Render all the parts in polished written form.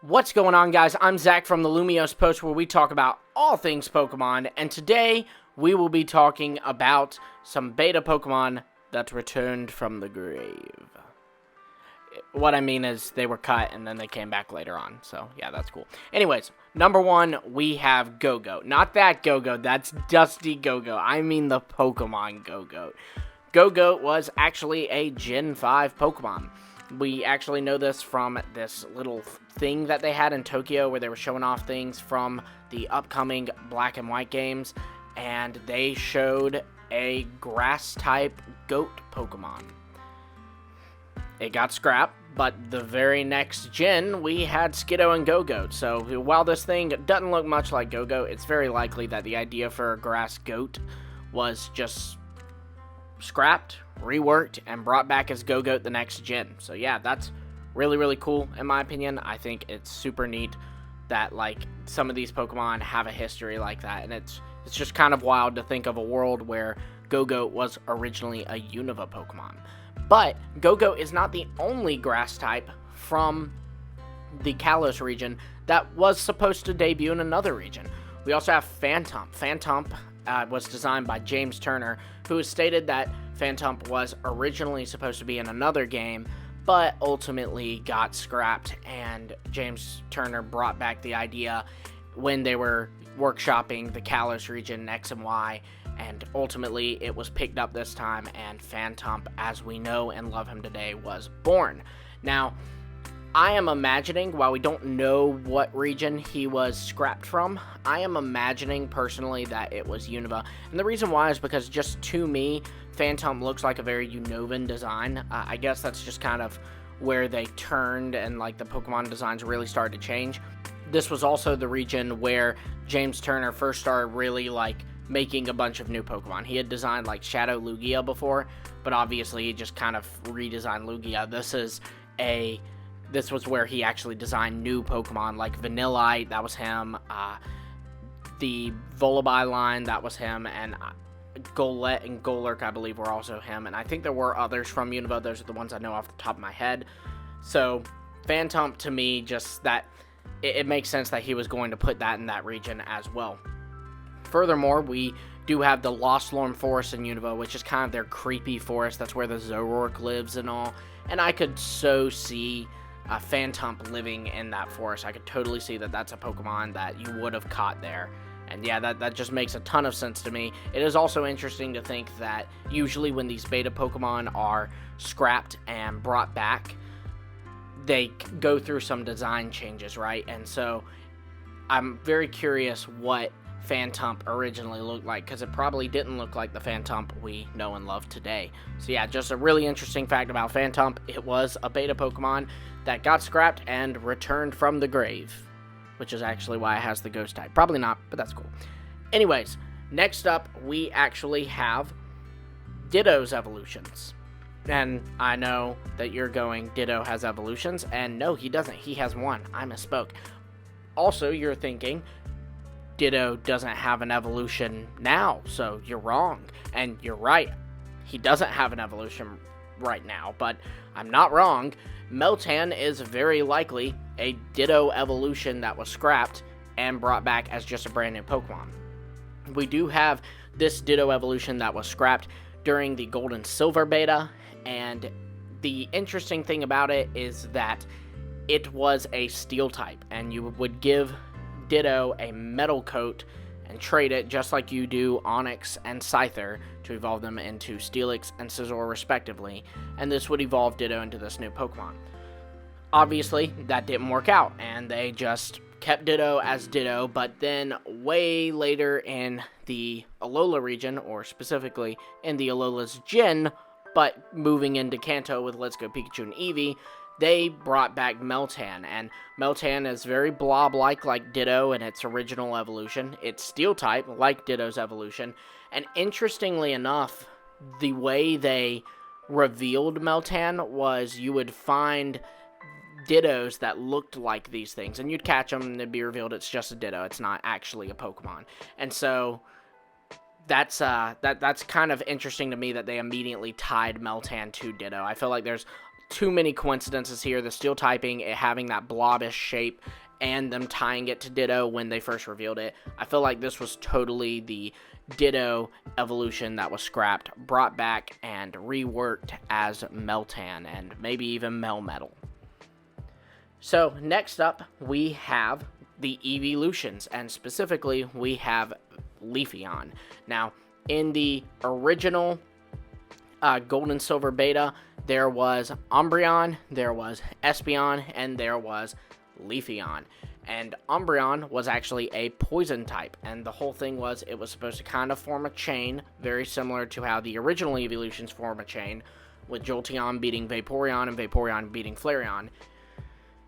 What's going on, guys? I'm Zach from the Lumios Post, where we talk about all things Pokemon, and today we will be talking about some beta Pokemon that returned from the grave. What I mean is they were cut and then they came back later on, so yeah, that's cool. Anyways, number one, we have GoGo. Not that GoGo, that's Dusty GoGo. I mean the Pokemon GoGo. GoGo was actually a Gen 5 Pokemon. We actually know this from this little thing that they had in Tokyo where they were showing off things from the upcoming Black and White games, and they showed a grass-type goat Pokemon. It got scrapped, but the very next gen, we had Skiddo and GoGo. So while this thing doesn't look much like GoGo, it's very likely that the idea for a grass goat was just scrapped, reworked, and brought back as GoGo the next gen. So yeah, that's really, really cool in my opinion. I think it's super neat that like some of these Pokemon have a history like that, and it's just kind of wild to think of a world where GoGo was originally a Unova Pokemon. But GoGo is not the only grass type from the Kalos region that was supposed to debut in another region. We also have Phantump. Phantump was designed by James Turner, who has stated that Phantump was originally supposed to be in another game, but ultimately got scrapped, and James Turner brought back the idea when they were workshopping the Kalos region X and Y, and ultimately it was picked up this time, and Phantump, as we know and love him today, was born. Now, I am imagining, while we don't know what region he was scrapped from, I am imagining personally that it was Unova. And the reason why is because just to me, Phantump looks like a very Unovan design. I guess that's just kind of where they turned and like the Pokemon designs really started to change. This was also the region where James Turner first started really like making a bunch of new Pokemon. He had designed like Shadow Lugia before, but obviously he just kind of redesigned Lugia. This was where he actually designed new Pokemon, like Vanillite, that was him, the Volibile line, that was him, and Golett and Golurk, I believe, were also him, and I think there were others from Unova. Those are the ones I know off the top of my head. So, Phantump, to me, just that, it makes sense that he was going to put that in that region as well. Furthermore, we do have the Lost Lorn Forest in Unova, which is kind of their creepy forest. That's where the Zoroark lives and all, and I could so see Phantump living in that forest. I could totally see that that's a Pokemon that you would have caught there. And yeah, that just makes a ton of sense to me. It is also interesting to think that usually when these beta Pokemon are scrapped and brought back, they go through some design changes, right? And so I'm very curious what Phantump originally looked like, because it probably didn't look like the Phantump we know and love today. So yeah, just a really interesting fact about Phantump. It was a beta Pokemon that got scrapped and returned from the grave, which is actually why it has the ghost type. Probably not, but that's cool. Anyways, next up, we actually have Ditto's evolutions. And I know that you're going, Ditto has evolutions, and no, he doesn't. He has one. I misspoke. Also, you're thinking, Ditto doesn't have an evolution now, so you're wrong. And you're right. He doesn't have an evolution right now, but I'm not wrong. Meltan is very likely a Ditto evolution that was scrapped and brought back as just a brand new Pokemon. We do have this Ditto evolution that was scrapped during the Gold and Silver beta, and the interesting thing about it is that it was a Steel type, and you would give Ditto a metal coat and trade it just like you do Onix and Scyther to evolve them into Steelix and Scizor respectively, and this would evolve Ditto into this new Pokemon. Obviously, that didn't work out, and they just kept Ditto as Ditto, but then way later in the Alola region, or specifically in the Alola's Gen, but moving into Kanto with Let's Go Pikachu and Eevee, they brought back Meltan, and Meltan is very blob-like Ditto in its original evolution. It's Steel-type, like Ditto's evolution, and interestingly enough, the way they revealed Meltan was you would find Dittos that looked like these things, and you'd catch them, and it'd be revealed it's just a Ditto, it's not actually a Pokemon. And so that's kind of interesting to me that they immediately tied Meltan to Ditto. I feel like there's too many coincidences here. The steel typing, it having that blobbish shape, and them tying it to Ditto when they first revealed it. I feel like this was totally the Ditto evolution that was scrapped, brought back, and reworked as Meltan, and maybe even Melmetal. So, next up, we have the evolutions, and specifically, we have Leafeon. Now, in the original Gold and Silver Beta, there was Umbreon, there was Espeon, and there was Leafeon. And Umbreon was actually a poison type, and the whole thing was it was supposed to kind of form a chain, very similar to how the original evolutions form a chain, with Jolteon beating Vaporeon and Vaporeon beating Flareon.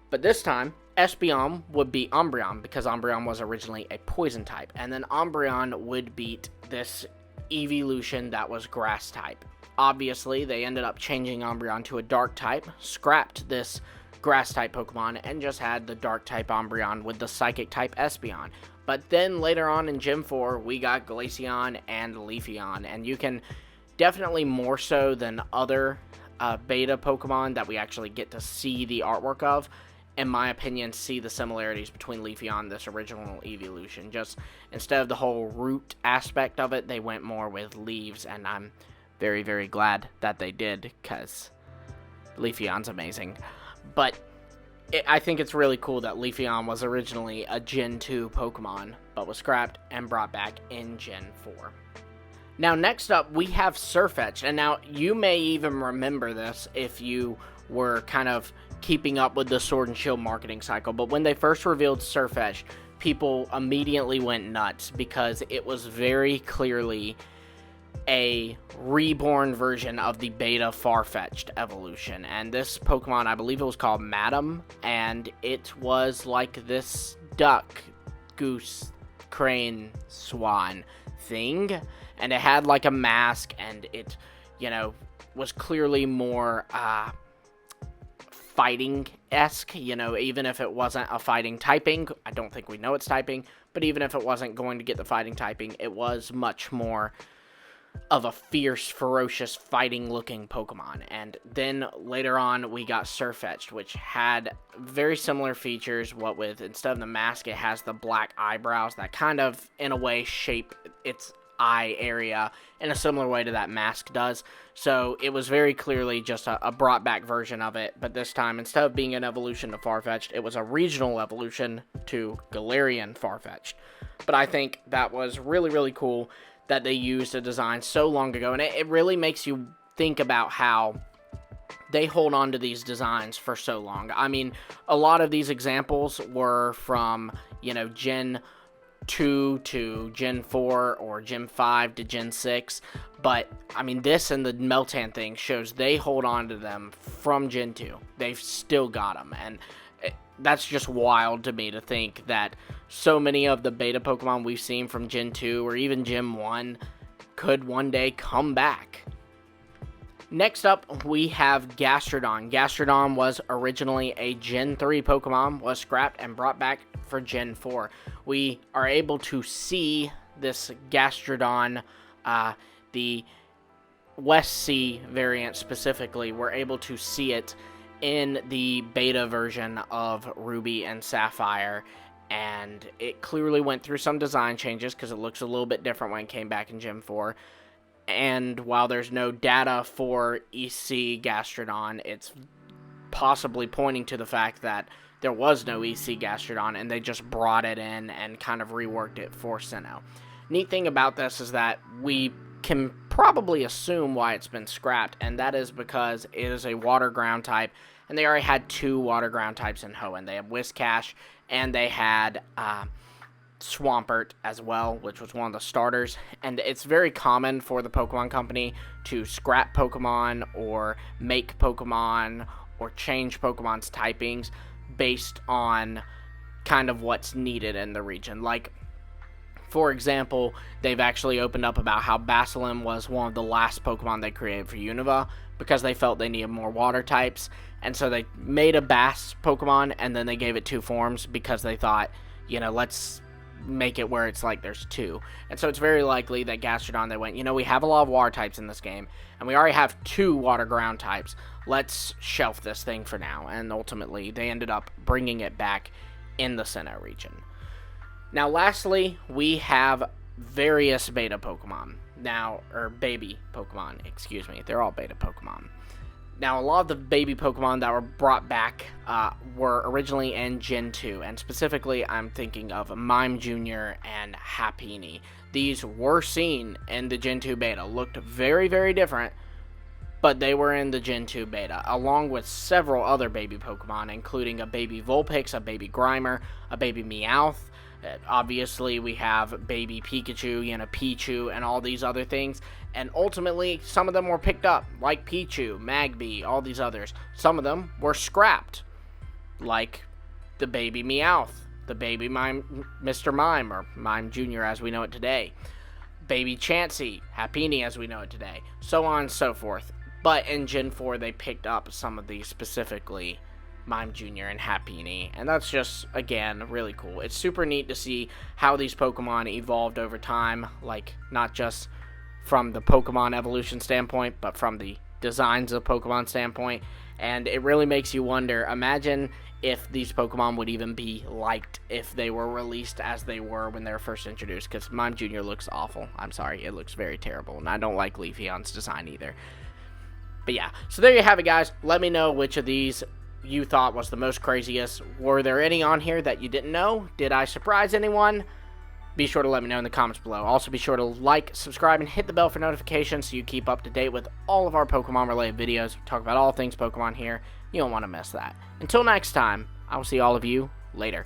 But this time, Espeon would beat Umbreon, because Umbreon was originally a poison type, and then Umbreon would beat this evolution that was grass type. Obviously, they ended up changing Umbreon to a dark type, scrapped this grass type Pokemon, and just had the dark type Umbreon with the psychic type Espeon. But then later on in Gen 4, we got Glaceon and Leafeon, and you can definitely more so than other beta Pokemon that we actually get to see the artwork of, in my opinion, see the similarities between Leafeon, this original evolution. Just instead of the whole root aspect of it, they went more with leaves, and I'm very, very glad that they did, because Leafeon's amazing. But I think it's really cool that Leafeon was originally a Gen 2 Pokemon, but was scrapped and brought back in Gen 4. Now, next up, we have Surfetch, and now you may even remember this if you were kind of keeping up with the Sword and Shield marketing cycle, but when they first revealed Surfetch, people immediately went nuts because it was very clearly a reborn version of the beta Farfetch'd evolution. And this Pokemon, I believe it was called Madam, and it was like this duck, goose, crane, swan thing, and it had like a mask, and it, was clearly more fighting-esque, even if it wasn't a fighting typing. I don't think we know it's typing, but even if it wasn't going to get the fighting typing, it was much more of a fierce, ferocious, fighting-looking Pokemon. And then later on, we got Surfetched, which had very similar features, what with, instead of the mask, it has the black eyebrows that kind of, in a way, shape its eye area in a similar way to that mask does. So it was very clearly just a brought back version of it, but this time, instead of being an evolution to Farfetch'd, it was a regional evolution to Galarian Farfetch'd. But I think that was really, really cool that they used a design so long ago, and it really makes you think about how they hold on to these designs for so long. I mean, a lot of these examples were from, Gen 2 to Gen 4 or Gen 5 to Gen 6, but I mean, this and the Meltan thing shows they hold on to them from Gen 2. They've still got them, and that's just wild to me to think that so many of the beta Pokemon we've seen from Gen 2 or even Gen 1 could one day come back. Next up, we have Gastrodon. Gastrodon was originally a Gen 3 Pokemon, was scrapped and brought back for Gen 4. We are able to see this Gastrodon, the West Sea variant specifically, we're able to see it in the beta version of Ruby and Sapphire, and it clearly went through some design changes because it looks a little bit different when it came back in Gen 4. And while there's no data for EC Gastrodon, it's possibly pointing to the fact that there was no EC Gastrodon, and they just brought it in and kind of reworked it for Sinnoh. Neat thing about this is that we can probably assume why it's been scrapped, and that is because it is a water ground type, and they already had two water ground types in Hoenn. They had Whiscash, and they had Swampert as well, which was one of the starters. And it's very common for the Pokemon Company to scrap Pokemon or make Pokemon or change Pokemon's typings based on kind of what's needed in the region. Like, for example, they've actually opened up about how Basculin was one of the last Pokemon they created for Unova because they felt they needed more water types. And so they made a Bass Pokemon, and then they gave it two forms because they thought, let's make it where it's like there's 2. And so it's very likely that Gastrodon, they went, we have a lot of water types in this game, and we already have 2 water ground types. Let's shelf this thing for now. And ultimately, they ended up bringing it back in the Sinnoh region. Now, lastly, we have various beta Pokemon. Now, or baby Pokemon, excuse me. They're all beta Pokemon. Now, a lot of the baby Pokemon that were brought back were originally in Gen 2, and specifically, I'm thinking of Mime Jr. and Happiny. These were seen in the Gen 2 beta, looked very, very different, but they were in the Gen 2 beta, along with several other baby Pokemon, including a baby Vulpix, a baby Grimer, a baby Meowth. Obviously, we have baby Pikachu, Pichu, and all these other things. And ultimately, some of them were picked up, like Pichu, Magby, all these others. Some of them were scrapped, like the baby Meowth, the baby Mr. Mime, or Mime Jr. as we know it today, baby Chansey, Happiny as we know it today, so on and so forth. But in Gen 4, they picked up some of these, specifically Mime Jr. and Happiny, and that's just, again, really cool. It's super neat to see how these Pokemon evolved over time, like, not just from the Pokemon evolution standpoint, but from the designs of Pokemon standpoint, and it really makes you wonder, imagine if these Pokemon would even be liked if they were released as they were when they were first introduced, because Mime Jr. looks awful. I'm sorry, it looks very terrible, and I don't like Leafeon's design either. But yeah, so there you have it, guys. Let me know which of these you thought was the most craziest. Were there any on here that you didn't know? Did I surprise anyone? Be sure to let me know in the comments below. Also, be sure to like, subscribe, and hit the bell for notifications so you keep up to date with all of our Pokemon-related videos. We talk about all things Pokemon here. You don't want to miss that. Until next time, I will see all of you later.